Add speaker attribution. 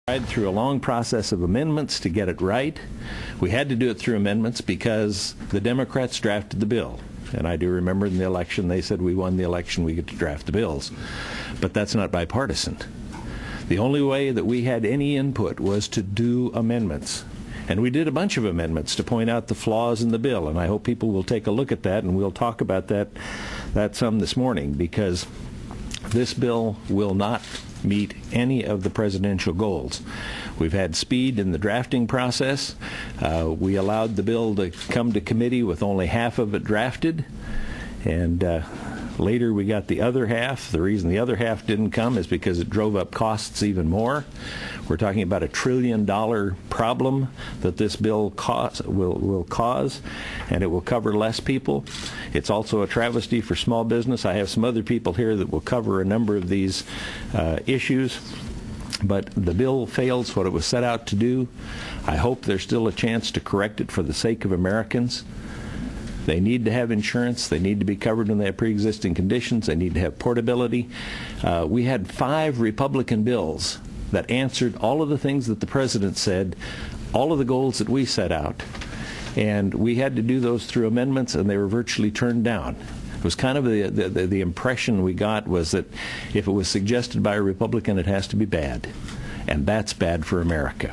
Speaker 1: Through a long process of amendments to get it right. We had to do it through amendments because the Democrats drafted the bill. And I do remember in the election they said we won the election, we get to draft the bills. But that's not bipartisan. The only way that we had any input was to do amendments. And we did a bunch of amendments to point out the flaws in the bill. And I hope people will take a look at that, and we'll talk about that some this morning, because this bill will not meet any of the presidential goals. We've had speed in the drafting process. We allowed the bill to come to committee with only half of it drafted, and later we got the other half. The reason the other half didn't come is because it drove up costs even more. We're talking about $1 trillion problem that this bill will cause, and it will cover less people. It's also a travesty for small business. I have some other people here that will cover a number of these issues. But the bill fails what it was set out to do. I hope there's still a chance to correct it for the sake of Americans. They need to have insurance. They need to be covered when they have pre-existing conditions. They need to have portability. We had 5 Republican bills that answered all of the things that the president said, all of the goals that we set out. And we had to do those through amendments, and they were virtually turned down. It was kind of the impression we got was that if it was suggested by a Republican, it has to be bad. And that's bad for America.